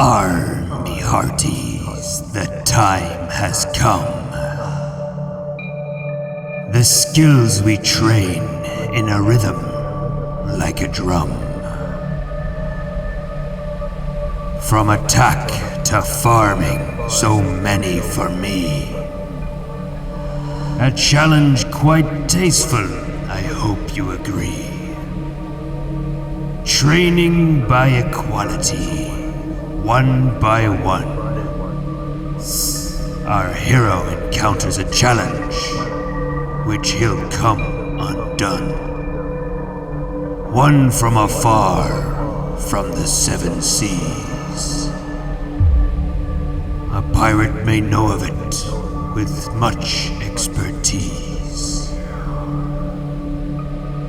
Army hearties, the time has come. The skills we train in a rhythm like a drum. From attack to farming, so many for me. A challenge quite tasteful, I hope you agree. Training by equality, one by one. Our hero encounters a challenge, which he'll come undone. One from afar, from the seven seas. A pirate may know of it with much expertise.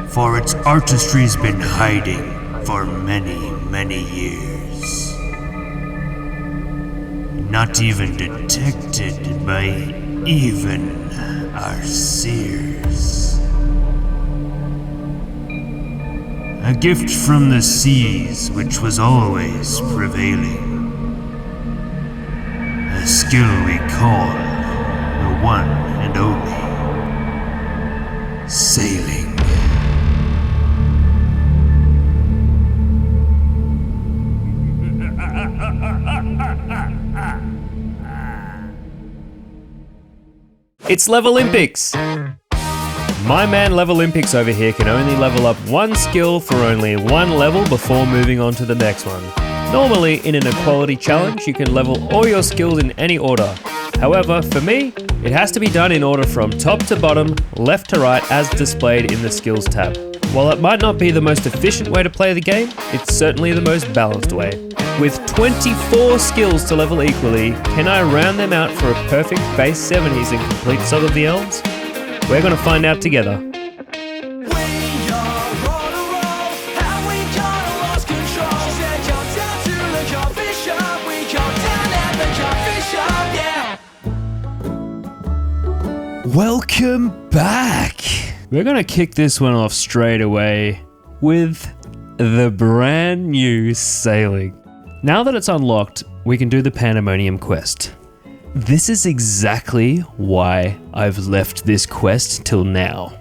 For its artistry's been hiding for many, many years. Not even detected by even our seers. A gift from the seas which was always prevailing. A skill we call the one and only sailing. It's Level Olympics! My man Level Olympics over here can only level up one skill for only one level before moving on to the next one. Normally, in an equality challenge, you can level all your skills in any order. However, for me, it has to be done in order from top to bottom, left to right, as displayed in the skills tab. While it might not be the most efficient way to play the game, it's certainly the most balanced way. With 24 skills to level equally, can I round them out for a perfect base 70s and complete some of the elves? We're going to find out together. Welcome back! We're going to kick this one off straight away with the brand new sailing. Now that it's unlocked, we can do the Pandemonium quest. This is exactly why I've left this quest till now.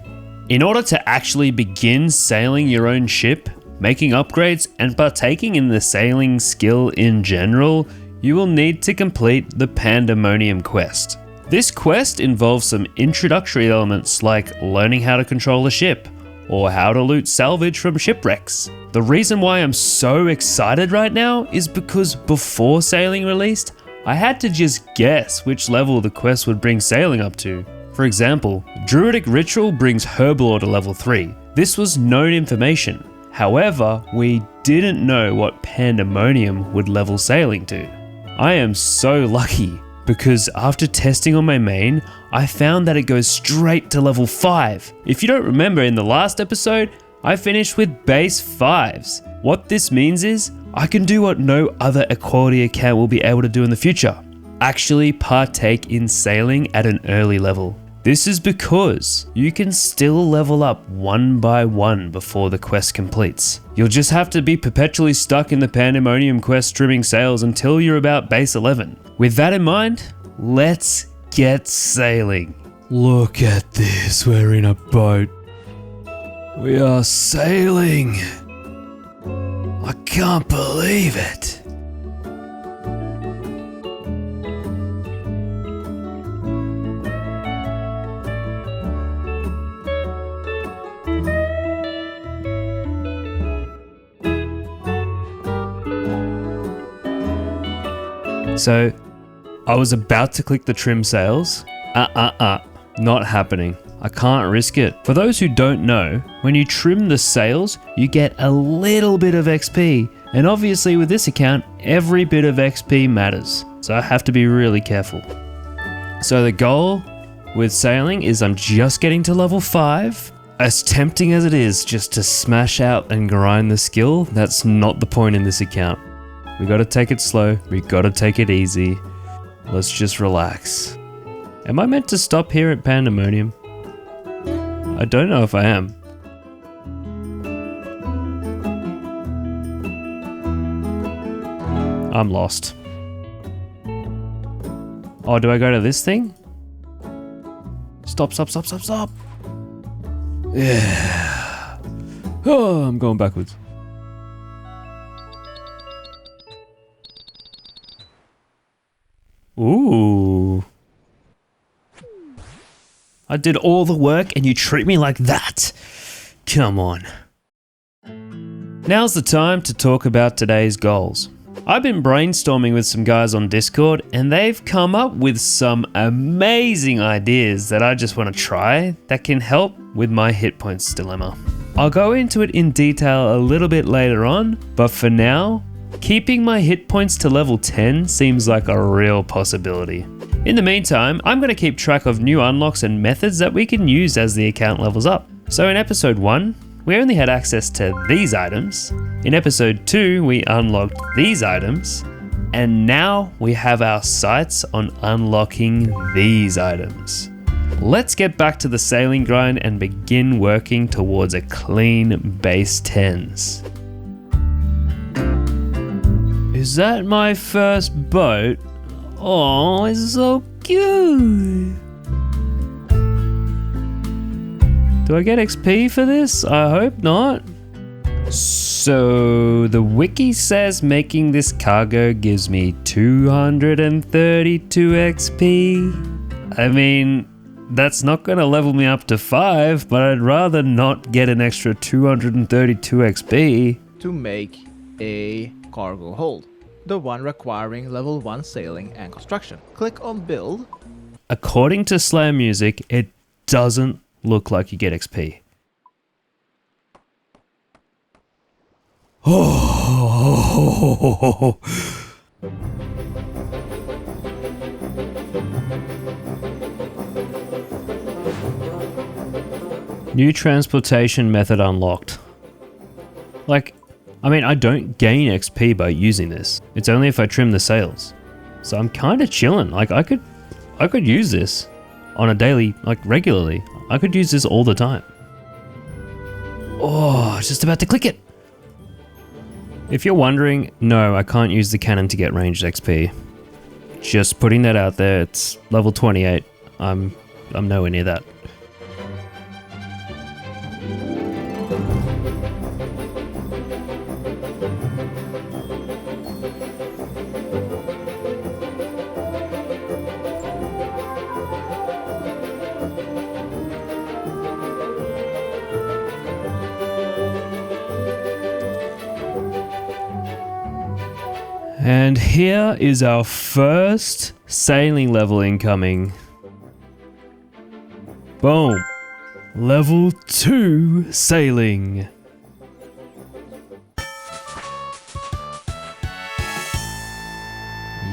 In order to actually begin sailing your own ship, making upgrades, and partaking in the sailing skill in general, you will need to complete the Pandemonium quest. This quest involves some introductory elements like learning how to control a ship, or how to loot salvage from shipwrecks. The reason why I'm so excited right now is because before sailing released, I had to just guess which level the quest would bring sailing up to. For example, Druidic Ritual brings Herblore to level 3. This was known information. However, we didn't know what Pandemonium would level sailing to. I am so lucky, because after testing on my main, I found that it goes straight to level 5. If you don't remember, in the last episode, I finished with base 5s. What this means is, I can do what no other equality account will be able to do in the future. Actually partake in sailing at an early level. This is because you can still level up one by one before the quest completes. You'll just have to be perpetually stuck in the Pandemonium quest trimming sails until you're about base 11. With that in mind, let's get sailing. Look at this, we're in a boat. We are sailing. I can't believe it. So, I was about to click the trim sails. Not happening. I can't risk it. For those who don't know, when you trim the sails, you get a little bit of XP. And obviously with this account, every bit of XP matters. So I have to be really careful. So the goal with sailing is I'm just getting to level 5. As tempting as it is just to smash out and grind the skill, that's not the point in this account. We gotta take it slow, we gotta take it easy. Let's just relax. Am I meant to stop here at Pandemonium? I don't know if I am. I'm lost. Oh, do I go to this thing? Stop. Yeah. Oh, I'm going backwards. Ooh. I did all the work and you treat me like that? Come on. Now's the time to talk about today's goals. I've been brainstorming with some guys on Discord and they've come up with some amazing ideas that I just want to try that can help with my hit points dilemma. I'll go into it in detail a little bit later on, but for now, keeping my hit points to level 10 seems like a real possibility. In the meantime, I'm going to keep track of new unlocks and methods that we can use as the account levels up. So in episode 1, we only had access to these items. In episode 2, we unlocked these items. And now we have our sights on unlocking these items. Let's get back to the sailing grind and begin working towards a clean base 10s. Is that my first boat? Oh, it's so cute. Do I get XP for this? I hope not. So the wiki says making this cargo gives me 232 XP. I mean, that's not gonna level me up to 5, but I'd rather not get an extra 232 XP. To make a cargo hold, the one requiring level 1 sailing and construction. Click on build. According to Slam Music, it doesn't look like you get XP. Oh. New transportation method unlocked. I don't gain XP by using this. It's only if I trim the sails. So I'm kind of chilling. I could use this on a daily, regularly. I could use this all the time. Oh, just about to click it. If you're wondering, no, I can't use the cannon to get ranged XP. Just putting that out there. It's level 28. I'm nowhere near that. And here is our first sailing level incoming. Boom. Level 2 sailing.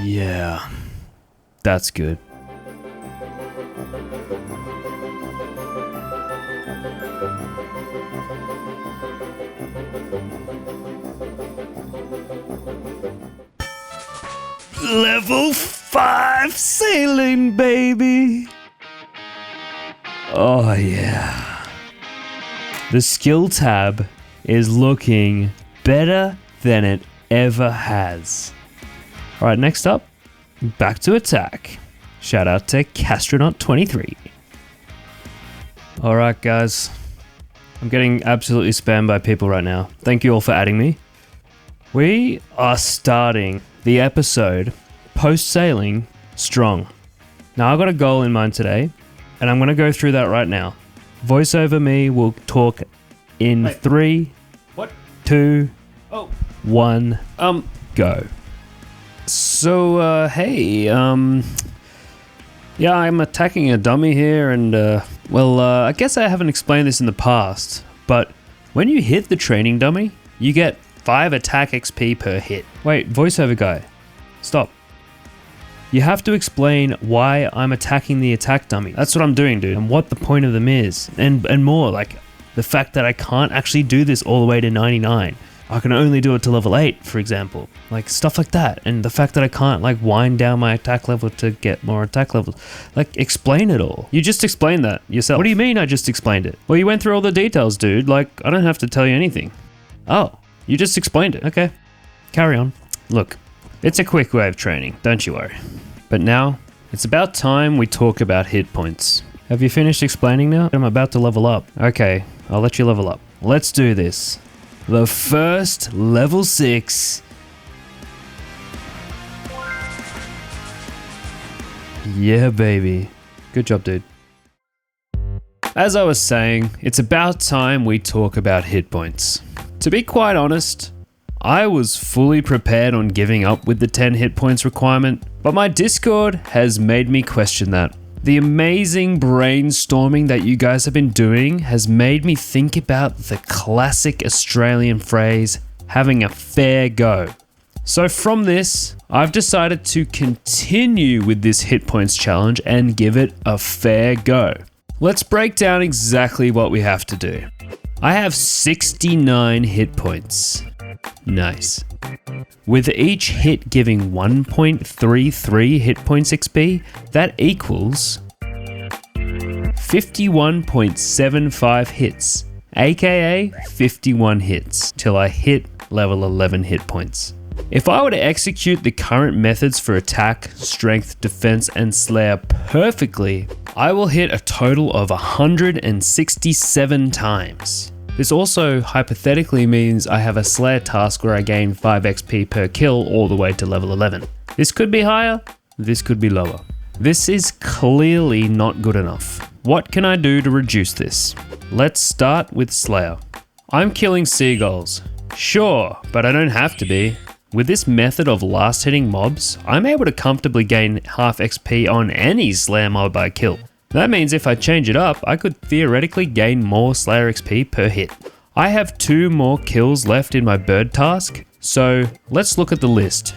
Yeah, that's good. Level 5 sailing, baby. Oh yeah. The skill tab is looking better than it ever has. All right, next up, back to attack. Shout out to Castronaut23. All right, guys. I'm getting absolutely spammed by people right now. Thank you all for adding me. We are starting the episode post-sailing strong. Now I've got a goal in mind today, and I'm going to go through that right now. Voiceover me will talk in 3, 2, 1, go. So, hey, yeah, I'm attacking a dummy here, and, I guess I haven't explained this in the past, but when you hit the training dummy, you get 5 attack XP per hit. Wait, voiceover guy, stop. You have to explain why I'm attacking the attack dummy. That's what I'm doing, dude, and what the point of them is. And more, like the fact that I can't actually do this all the way to 99. I can only do it to level 8, for example. Like, stuff like that. And the fact that I can't, wind down my attack level to get more attack levels. Explain it all. You just explained that yourself. What do you mean I just explained it? Well, you went through all the details, dude. I don't have to tell you anything. Oh, you just explained it. Okay. Carry on. Look, It's a quick way of training, don't you worry. But now, it's about time we talk about hit points. Have you finished explaining now? I'm about to level up. Okay, I'll let you level up. Let's do this. The first level 6. Yeah, baby. Good job, dude. As I was saying, it's about time we talk about hit points. To be quite honest, I was fully prepared on giving up with the 10 hit points requirement, but my Discord has made me question that. The amazing brainstorming that you guys have been doing has made me think about the classic Australian phrase, having a fair go. So from this, I've decided to continue with this hit points challenge and give it a fair go. Let's break down exactly what we have to do. I have 69 hit points. Nice. With each hit giving 1.33 hit points XP, that equals 51.75 hits, aka 51 hits, till I hit level 11 hit points. If I were to execute the current methods for attack, strength, defense, and slayer perfectly, I will hit a total of 167 times. This also hypothetically means I have a slayer task where I gain 5 XP per kill all the way to level 11. This could be higher, this could be lower. This is clearly not good enough. What can I do to reduce this? Let's start with slayer. I'm killing seagulls. Sure, but I don't have to be. With this method of last hitting mobs, I'm able to comfortably gain half XP on any slayer mob I kill. That means if I change it up, I could theoretically gain more slayer XP per hit. I have 2 more kills left in my bird task, so let's look at the list.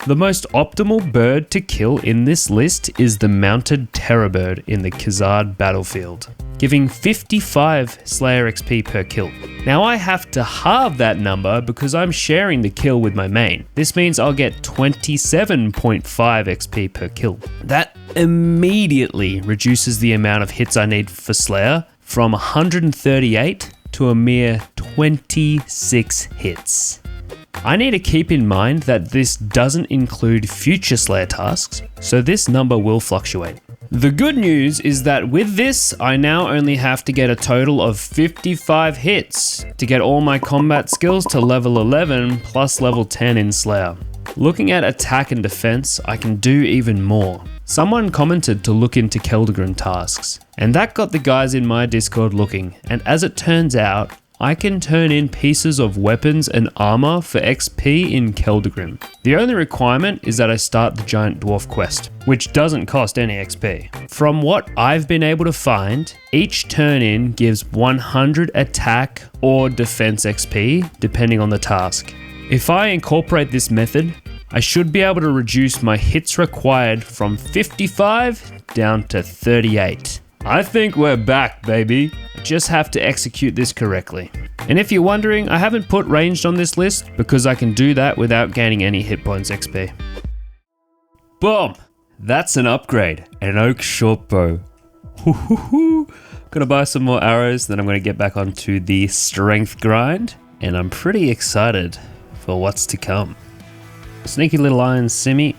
The most optimal bird to kill in this list is the mounted terror bird in the Khazad battlefield, giving 55 slayer XP per kill. Now I have to halve that number because I'm sharing the kill with my main. This means I'll get 27.5 XP per kill. That immediately reduces the amount of hits I need for slayer from 138 to a mere 26 hits. I need to keep in mind that this doesn't include future slayer tasks, so this number will fluctuate. The good news is that with this, I now only have to get a total of 55 hits to get all my combat skills to level 11 plus level 10 in Slayer. Looking at attack and defense, I can do even more. Someone commented to look into Keldagrim tasks, and that got the guys in my Discord looking, and as it turns out, I can turn in pieces of weapons and armor for XP in Keldagrim. The only requirement is that I start the Giant Dwarf quest, which doesn't cost any XP. From what I've been able to find, each turn in gives 100 attack or defense XP, depending on the task. If I incorporate this method, I should be able to reduce my hits required from 55 down to 38. I think we're back, baby. I just have to execute this correctly. And if you're wondering, I haven't put ranged on this list because I can do that without gaining any hit points XP. Boom! That's an upgrade. An oak short bow. Gonna buy some more arrows, then I'm gonna get back onto the strength grind. And I'm pretty excited for what's to come. Sneaky little iron simmy.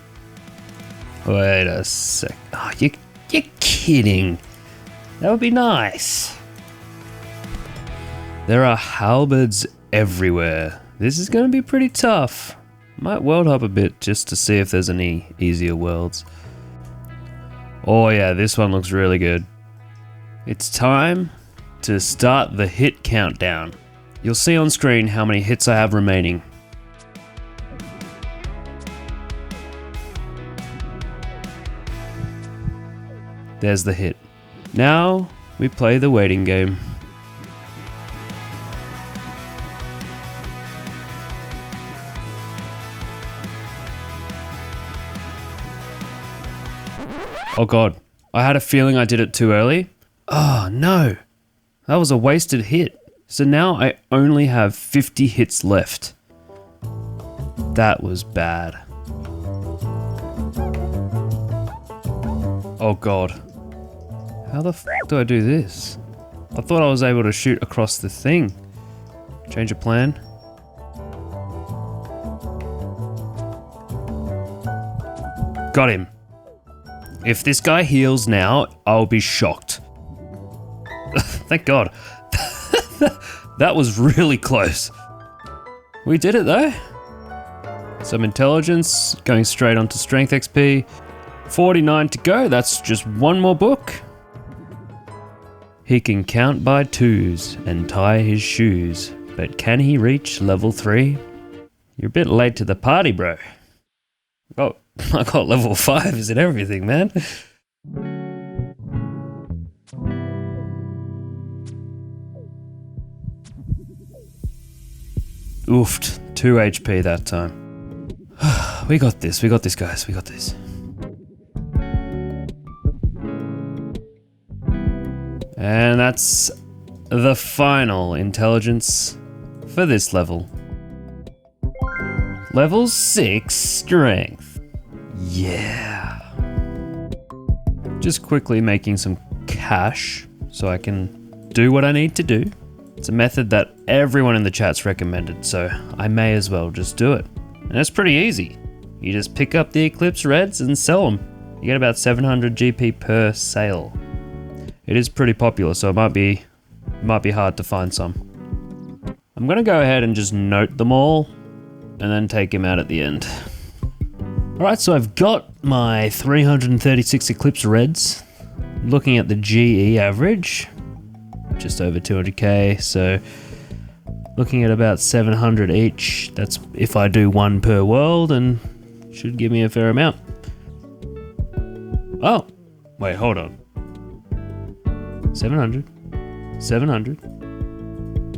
Wait a sec. Oh, you're kidding. That would be nice. There are halberds everywhere. This is going to be pretty tough. Might world hop a bit just to see if there's any easier worlds. Oh yeah, this one looks really good. It's time to start the hit countdown. You'll see on screen how many hits I have remaining. There's the hit. Now we play the waiting game. Oh god, I had a feeling I did it too early. Oh no, that was a wasted hit. So now I only have 50 hits left. That was bad. Oh god. How the f do I do this? I thought I was able to shoot across the thing. Change of plan. Got him. If this guy heals now, I'll be shocked. Thank God. That was really close. We did it though. Some intelligence, going straight onto strength XP. 49 to go, that's just one more book. He can count by twos and tie his shoes, but can he reach level 3? You're a bit late to the party, bro. Oh, I got level 5s and everything, man. Oofed, 2 HP that time. We got this, guys, we got this. And that's the final intelligence for this level. Level 6 strength. Yeah. Just quickly making some cash so I can do what I need to do. It's a method that everyone in the chat's recommended, so I may as well just do it. And it's pretty easy. You just pick up the Eclipse Reds and sell them. You get about 700 GP per sale. It is pretty popular, so it might be hard to find some. I'm gonna go ahead and just note them all and then take him out at the end. Alright, so I've got my 336 Eclipse Reds. Looking at the GE average, just over 200k, so looking at about 700 each. That's if I do one per world, and should give me a fair amount. Oh, wait, hold on. 700.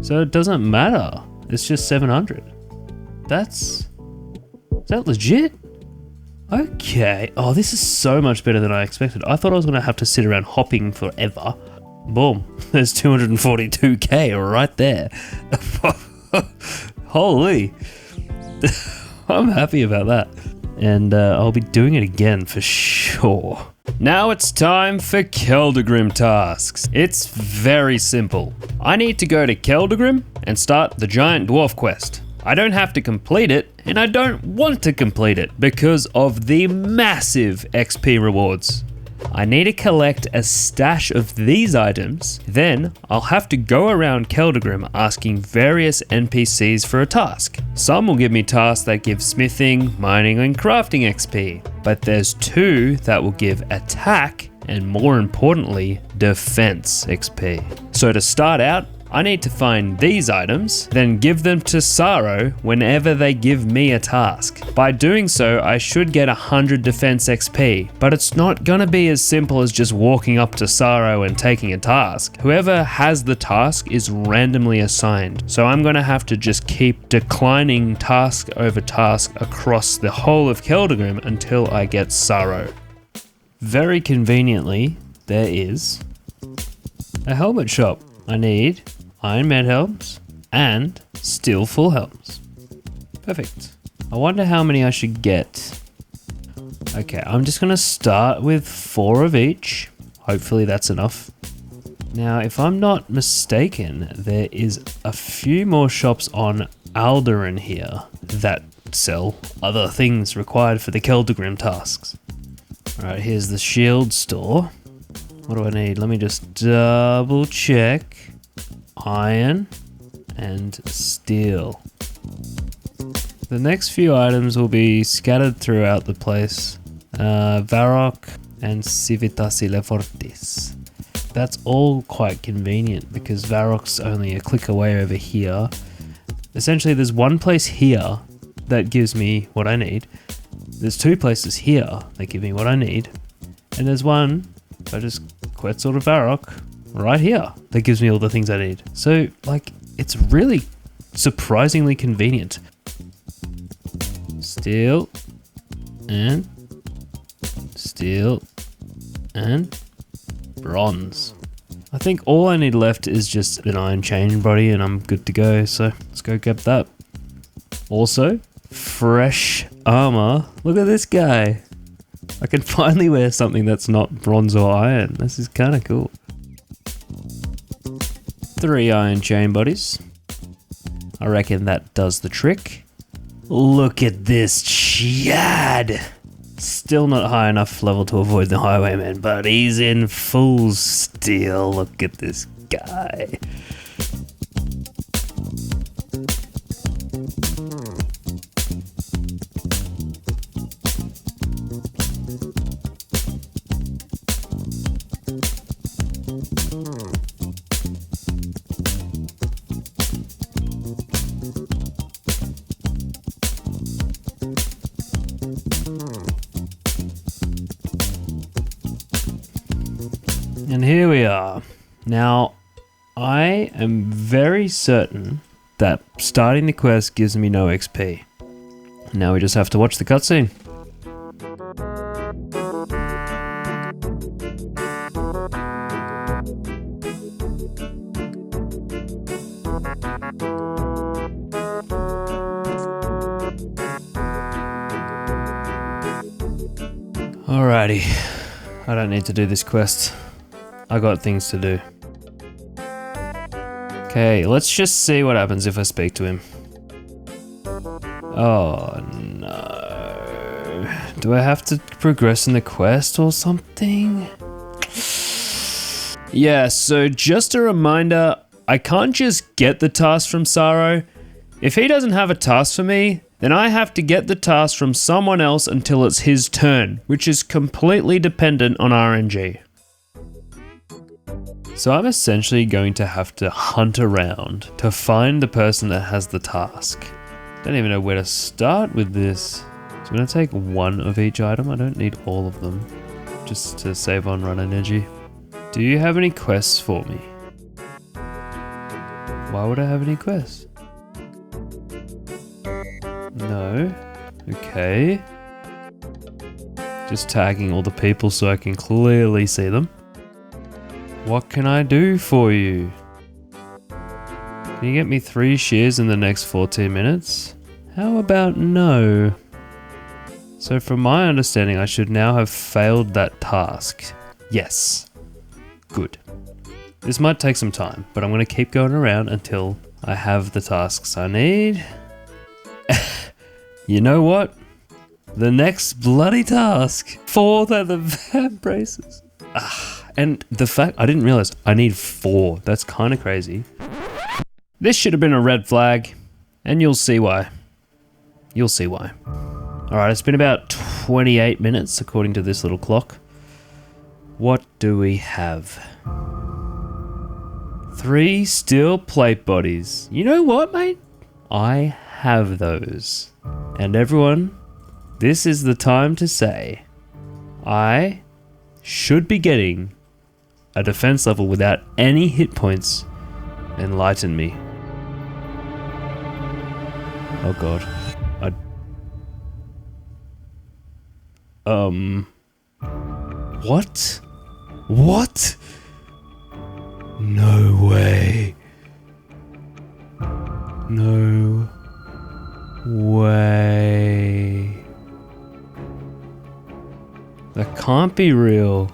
So it doesn't matter. It's just 700. Is that legit? Okay. Oh, this is so much better than I expected. I thought I was going to have to sit around hopping forever. Boom. There's 242k right there. Holy. I'm happy about that. And I'll be doing it again for sure. Now it's time for Keldagrim tasks. It's very simple. I need to go to Keldagrim and start the Giant Dwarf quest. I don't have to complete it, and I don't want to complete it because of the massive XP rewards. I need to collect a stash of these items, then I'll have to go around Keldagrim asking various NPCs for a task. Some will give me tasks that give smithing, mining and crafting XP, but there's 2 that will give attack and more importantly, defense XP. So to start out, I need to find these items, then give them to Saro whenever they give me a task. By doing so, I should get 100 defense XP, but it's not gonna be as simple as just walking up to Saro and taking a task. Whoever has the task is randomly assigned, so I'm gonna have to just keep declining task over task across the whole of Keldagrim until I get Saro. Very conveniently, there is a helmet shop. I need Iron Man helms and steel full helms. Perfect. I wonder how many I should get. Okay, I'm just gonna start with 4 of each. Hopefully that's enough. Now, if I'm not mistaken, there is a few more shops on Alderan here that sell other things required for the Keldagrim tasks. Alright, here's the shield store. What do I need? Let me just double check. Iron and steel. The next few items will be scattered throughout the place. Varrock and Civitas Lefortis. That's all quite convenient because Varrock's only a click away over here. Essentially, there's one place here that gives me what I need. There's 2 places here that give me what I need. And there's one, if I just Quetzal to Varrock, right here that gives me all the things I need. So, like, it's really surprisingly convenient. Steel and bronze. I think all I need left is just an iron chain body and I'm good to go, so let's go get that. Also, fresh armor. Look at this guy. I can finally wear something that's not bronze or iron. This is kind of cool. 3 iron chain bodies. I reckon that does the trick. Look at this Chad. Still not high enough level to avoid the highwayman, but he's in full steel. Look at this guy. And here we are. Now, I am very certain that starting the quest gives me no XP. Now we just have to watch the cutscene. Alrighty. I don't need to do this quest. I got things to do. Okay, let's just see what happens if I speak to him. Oh no. Do I have to progress in the quest or something? Yeah, so just a reminder, I can't just get the task from Saro. If he doesn't have a task for me, then I have to get the task from someone else until it's his turn, which is completely dependent on RNG. So I'm essentially going to have to hunt around to find the person that has the task. Don't even know where to start with this. So I'm going to take one of each item. I don't need all of them, just to save on run energy. Do you have any quests for me? Why would I have any quests? No. Okay. Just tagging all the people so I can clearly see them. What can I do for you? Can you get me 3 shears in the next 14 minutes? How about no? So from my understanding, I should now have failed that task. Yes. Good. This might take some time, but I'm going to keep going around until I have the tasks I need. You know what? The next bloody task. 4 leather van braces. And the fact, I didn't realize I need 4. That's kind of crazy. This should have been a red flag, and you'll see why. You'll see why. Alright, it's been about 28 minutes according to this little clock. What do we have? 3 steel plate bodies. You know what, mate? I have those. And everyone, this is the time to say, I should be getting a defense level without any hit points. Enlighten me. Oh god. What? What? No way. No way. That can't be real.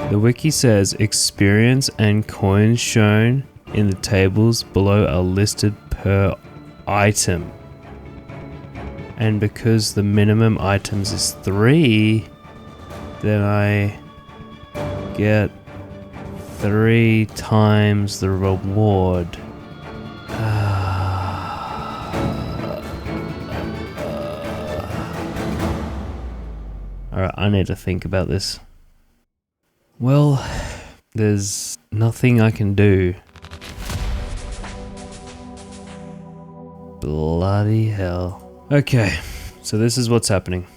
The wiki says experience and coins shown in the tables below are listed per item. And because the minimum items is 3, then I get 3 times the reward. Alright, I need to think about this. Well, there's nothing I can do. Bloody hell. Okay, so this is what's happening.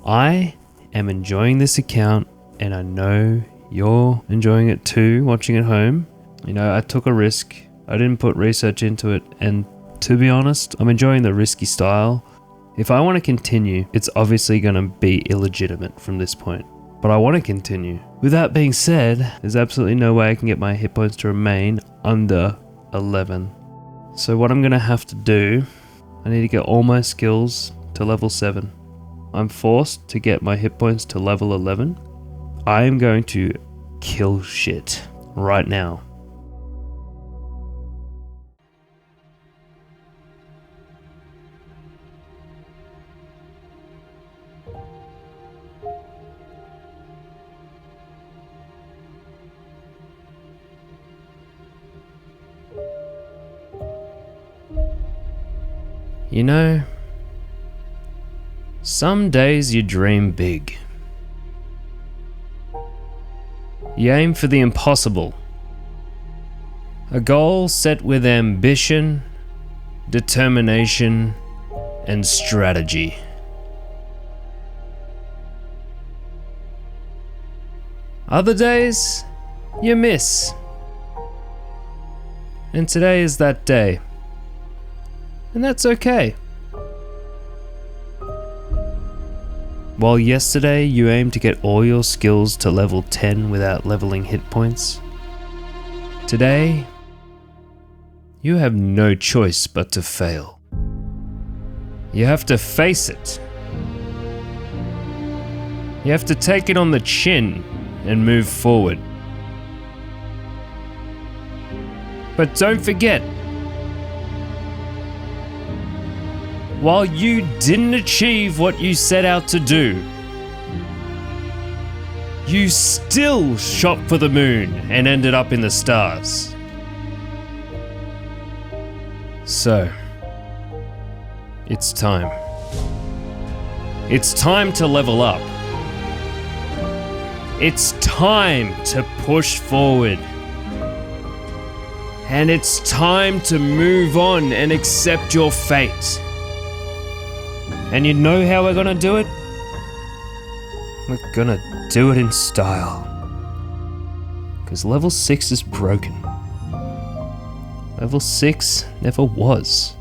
I am enjoying this account, and I know you're enjoying it too, watching at home. You know, I took a risk. I didn't put research into it, and to be honest, I'm enjoying the risky style. If I want to continue, it's obviously going to be illegitimate from this point. But I want to continue. With that being said, there's absolutely no way I can get my hit points to remain under 11. So what I'm going to have to do, I need to get all my skills to level 7. I'm forced to get my hit points to level 11. I am going to kill shit right now. You know, some days you dream big. You aim for the impossible. A goal set with ambition, determination, and strategy. Other days, you miss. And today is that day. And that's okay. While yesterday you aimed to get all your skills to level 10 without leveling hit points, today you have no choice but to fail. You have to face it. You have to take it on the chin and move forward. But don't forget, while you didn't achieve what you set out to do, you still shot for the moon and ended up in the stars. So, it's time. It's time to level up. It's time to push forward. And it's time to move on and accept your fate. And you know how we're gonna do it? We're gonna do it in style. Because level 6 is broken. Level 6 never was.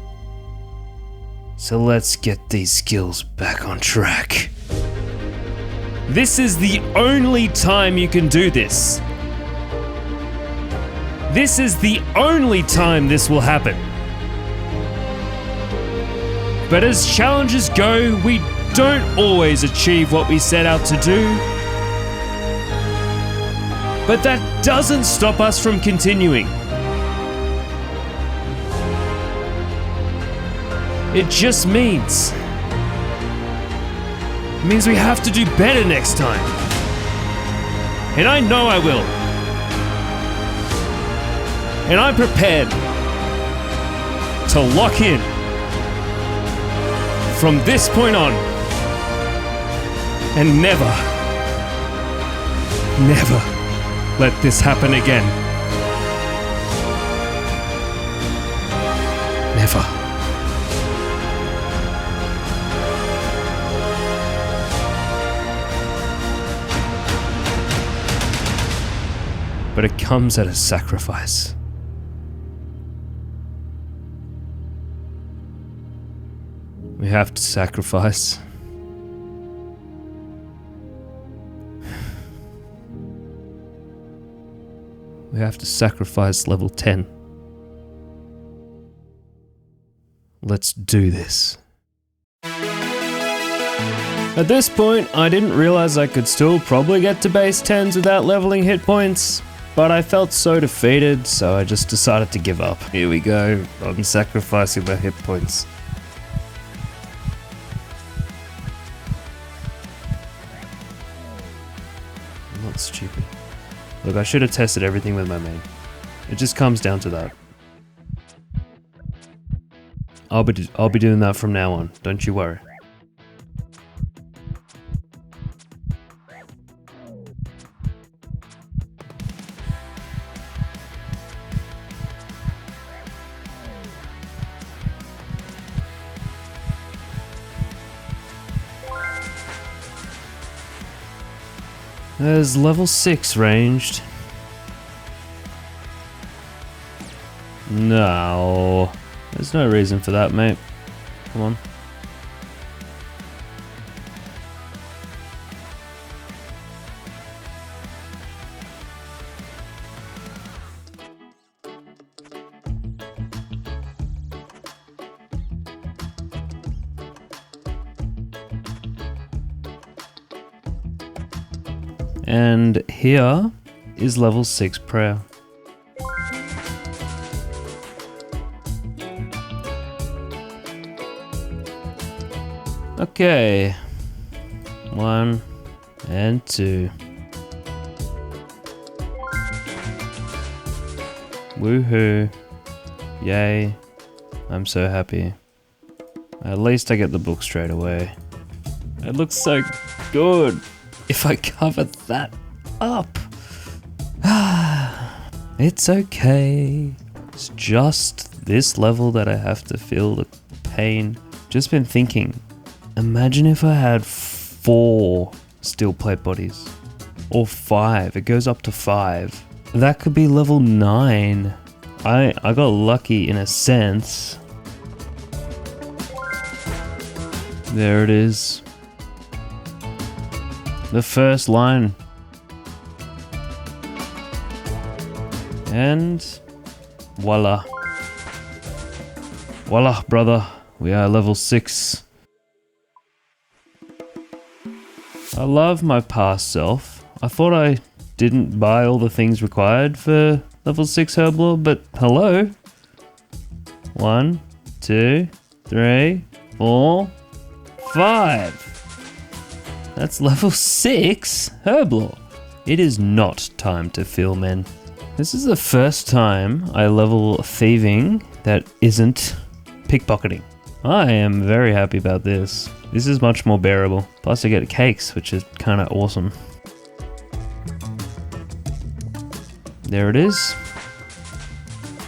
So let's get these skills back on track. This is the only time you can do this. This is the only time this will happen. But as challenges go, we don't always achieve what we set out to do. But that doesn't stop us from continuing. It just means we have to do better next time. And I know I will. And I'm prepared to lock in from this point on and never let this happen again. Never. But it comes at a sacrifice. We have to sacrifice. We have to sacrifice level 10. Let's do this. At this point, I didn't realize I could still probably get to base 10s without leveling hit points, but I felt so defeated, so I just decided to give up. Here we go, I'm sacrificing my hit points. I'm not stupid. Look, I should have tested everything with my main. It just comes down to that. I'll be doing that from now on, don't you worry. There's level 6 ranged. No, there's no reason for that, mate. Come on. And here is level 6 prayer. Okay, 1 and 2. Woohoo! Yay! I'm so happy. At least I get the book straight away. It looks so good if I cover that up. It's okay. It's just this level that I have to feel the pain. Just been thinking, imagine if I had 4 steel plate bodies. Or 5, it goes up to 5. That could be level 9. I got lucky in a sense. There it is. The first line. And voila. Voila, brother. We are level 6. I love my past self. I thought I didn't buy all the things required for level 6 Herblore, but hello. 1, 2, 3, 4, 5. That's level 6 Herblore. It is not time to feel, men. This is the first time I level thieving that isn't pickpocketing. I am very happy about this. This is much more bearable. Plus I get cakes, which is kind of awesome. There it is.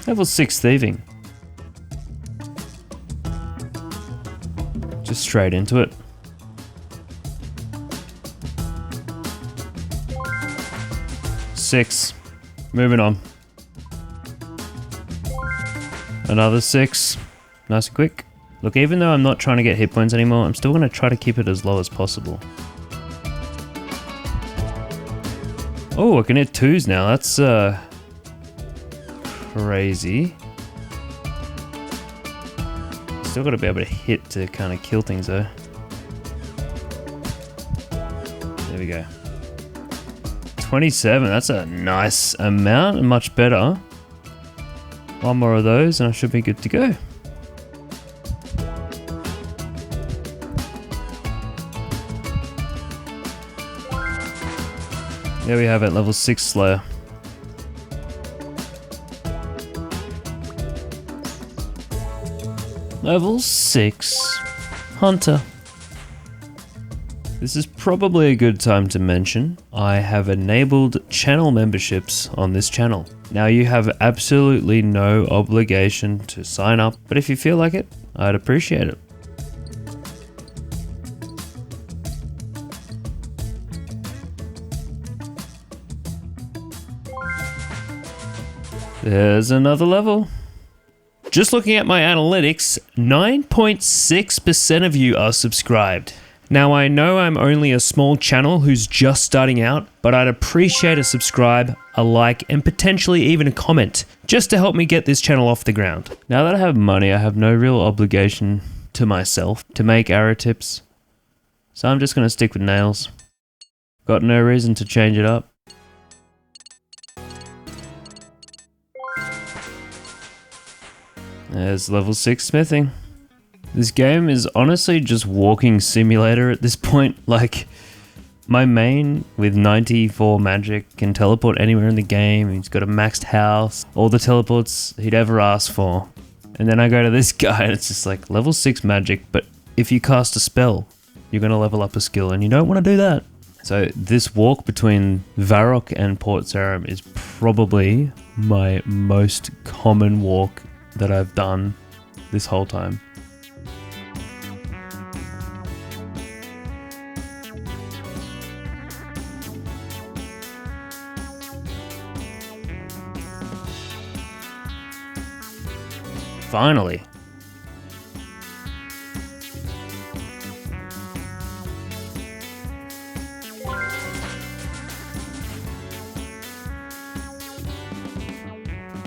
Level 6 thieving. Just straight into it. Six. Moving on. Another 6. Nice and quick. Look, even though I'm not trying to get hit points anymore, I'm still going to try to keep it as low as possible. Oh, I can hit 2s now. That's crazy. Still got to be able to hit to kind of kill things though. There we go. 27, that's a nice amount and much better. One more of those and I should be good to go. There we have it, level 6 Slayer. Level 6 Hunter. This is probably a good time to mention I have enabled channel memberships on this channel. Now you have absolutely no obligation to sign up, but if you feel like it, I'd appreciate it. There's another level. Just looking at my analytics, 9.6% of you are subscribed. Now I know I'm only a small channel who's just starting out, but I'd appreciate a subscribe, a like, and potentially even a comment, just to help me get this channel off the ground. Now that I have money, I have no real obligation to myself to make arrow tips, so I'm just going to stick with nails. Got no reason to change it up. There's level 6 smithing. This game is honestly just walking simulator at this point. Like, my main with 94 magic can teleport anywhere in the game. He's got a maxed house, all the teleports he'd ever ask for. And then I go to this guy and it's just like level 6 magic, but if you cast a spell, you're gonna level up a skill and you don't want to do that. So this walk between Varrock and Port Sarim is probably my most common walk that I've done this whole time. Finally.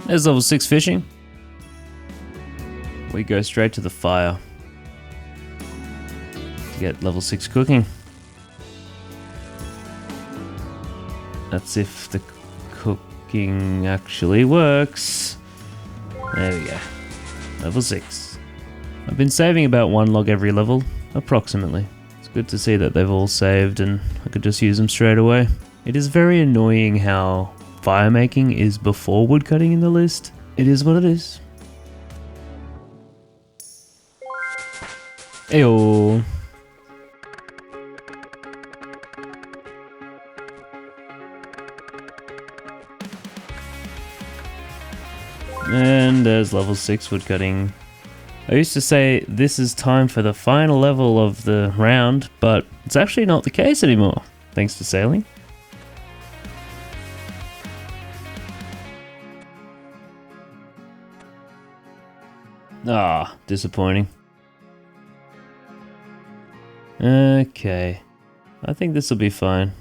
There's level 6 fishing. We go straight to the fire to get level 6 cooking. That's if the cooking actually works. There we go. Level 6. I've been saving about 1 log every level, approximately. It's good to see that they've all saved and I could just use them straight away. It is very annoying how fire making is before woodcutting in the list. It is what it is. Ew. And there's level 6 woodcutting. I used to say this is time for the final level of the round, but it's actually not the case anymore, thanks to sailing. Ah, disappointing. Okay, I think this will be fine.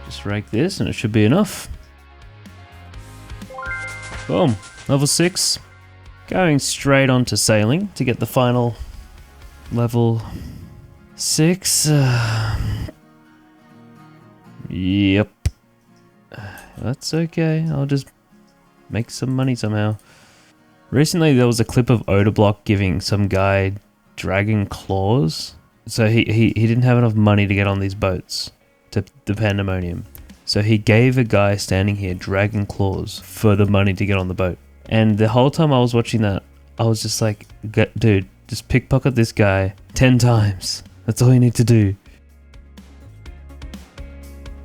Just rake this and it should be enough. Boom, level 6. Going straight on to sailing to get the final level 6. Yep. That's okay, I'll just make some money somehow. Recently there was a clip of Odablock giving some guy dragon claws. So he didn't have enough money to get on these boats to the Pandemonium. So he gave a guy standing here dragon claws for the money to get on the boat. And the whole time I was watching that, I was just like, dude, just pickpocket this guy 10 times. That's all you need to do.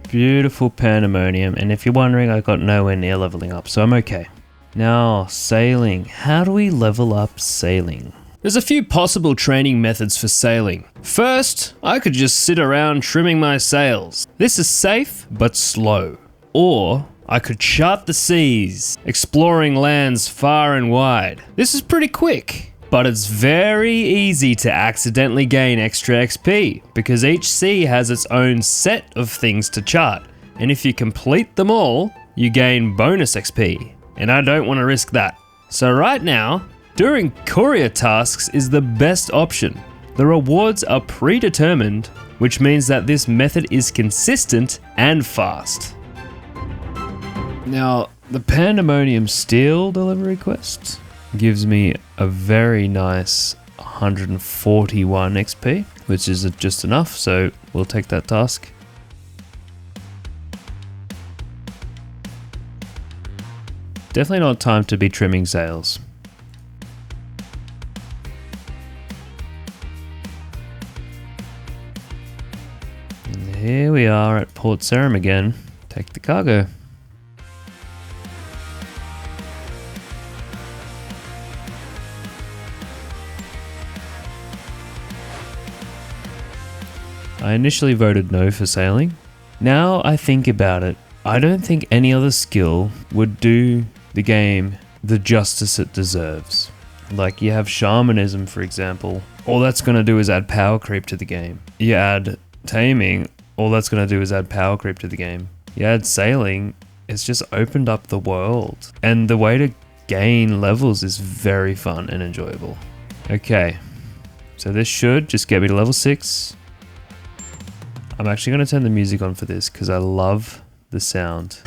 Beautiful Pandemonium, and if you're wondering, I got nowhere near leveling up, so I'm okay. Now, sailing. How do we level up sailing? There's a few possible training methods for sailing. First, I could just sit around trimming my sails. This is safe, but slow. Or, I could chart the seas, exploring lands far and wide. This is pretty quick. But it's very easy to accidentally gain extra XP, because each sea has its own set of things to chart, and if you complete them all, you gain bonus XP, and I don't want to risk that. So right now, doing courier tasks is the best option. The rewards are predetermined, which means that this method is consistent and fast. Now, the Pandemonium Steel delivery quest gives me a very nice 141 XP, which is just enough, so we'll take that task. Definitely not time to be trimming sails. And here we are at Port Sarim again. Take the cargo. I initially voted no for sailing. Now I think about it, I don't think any other skill would do the game the justice it deserves. Like you have shamanism, for example. All that's going to do is add power creep to the game. You add taming, all that's going to do is add power creep to the game. You add sailing, it's just opened up the world. And the way to gain levels is very fun and enjoyable. Okay, so this should just get me to level 6. I'm actually going to turn the music on for this because I love the sound.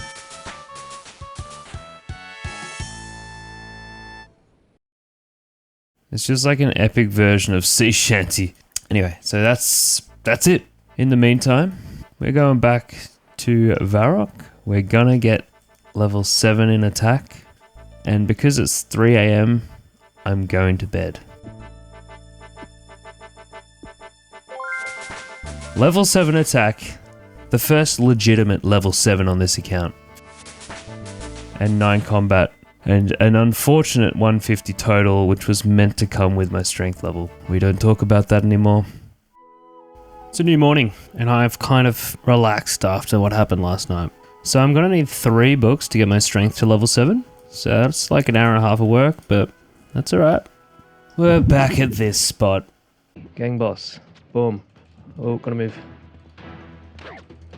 It's just like an epic version of Sea Shanty. Anyway, so that's it. In the meantime, we're going back to Varrock. We're gonna get level 7 in attack. And because it's 3 AM, I'm going to bed. Level 7 attack, the first legitimate level 7 on this account. And 9 combat, and an unfortunate 150 total, which was meant to come with my strength level. We don't talk about that anymore. It's a new morning, and I've kind of relaxed after what happened last night. So I'm gonna need 3 books to get my strength to level 7. So that's like an hour and a half of work, but that's alright. We're back at this spot. Gang boss. Boom. Oh, gotta move.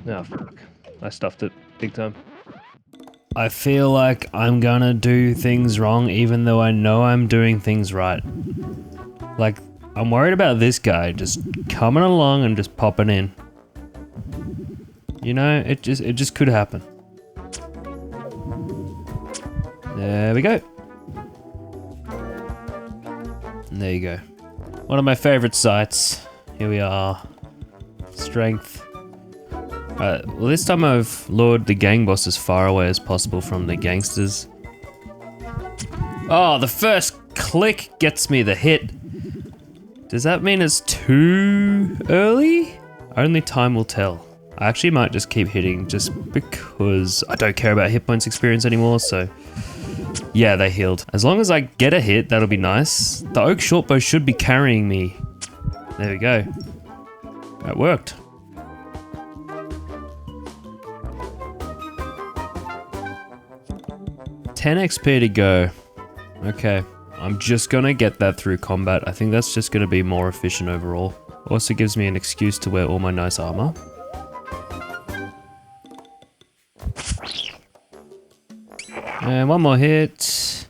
Oh, fuck. I stuffed it big time. I feel like I'm gonna do things wrong even though I know I'm doing things right. Like, I'm worried about this guy just coming along and just popping in. You know, it just could happen. There we go. And there you go. One of my favorite sites. Here we are. Strength. Well, this time I've lured the gang boss as far away as possible from the gangsters. Oh, the first click gets me the hit. Does that mean it's too early? Only time will tell. I actually might just keep hitting just because I don't care about hit points experience anymore, so... Yeah, they healed. As long as I get a hit, that'll be nice. The oak shortbow should be carrying me. There we go. That worked. $10 XP to go. Okay. I'm just gonna get that through combat. I think that's just gonna be more efficient overall. Also gives me an excuse to wear all my nice armor. And one more hit.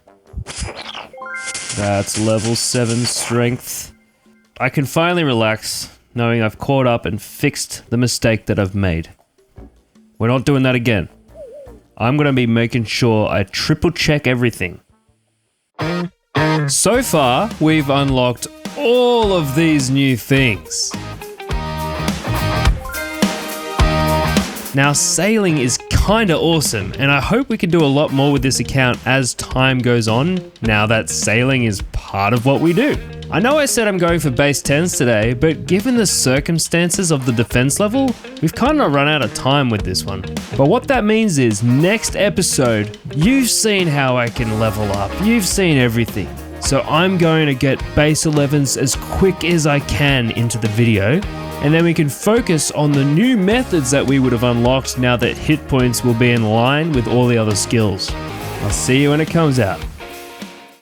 That's level 7 strength. I can finally relax, knowing I've caught up and fixed the mistake that I've made. We're not doing that again. I'm gonna be making sure I triple check everything. So far, we've unlocked all of these new things. Now, sailing is kinda awesome, and I hope we can do a lot more with this account as time goes on, now that sailing is part of what we do. I know I said I'm going for base 10s today, but given the circumstances of the defense level, we've kinda run out of time with this one. But what that means is, next episode, you've seen how I can level up, you've seen everything. So I'm going to get base 11s as quick as I can into the video, and then we can focus on the new methods that we would have unlocked now that hit points will be in line with all the other skills. I'll see you when it comes out.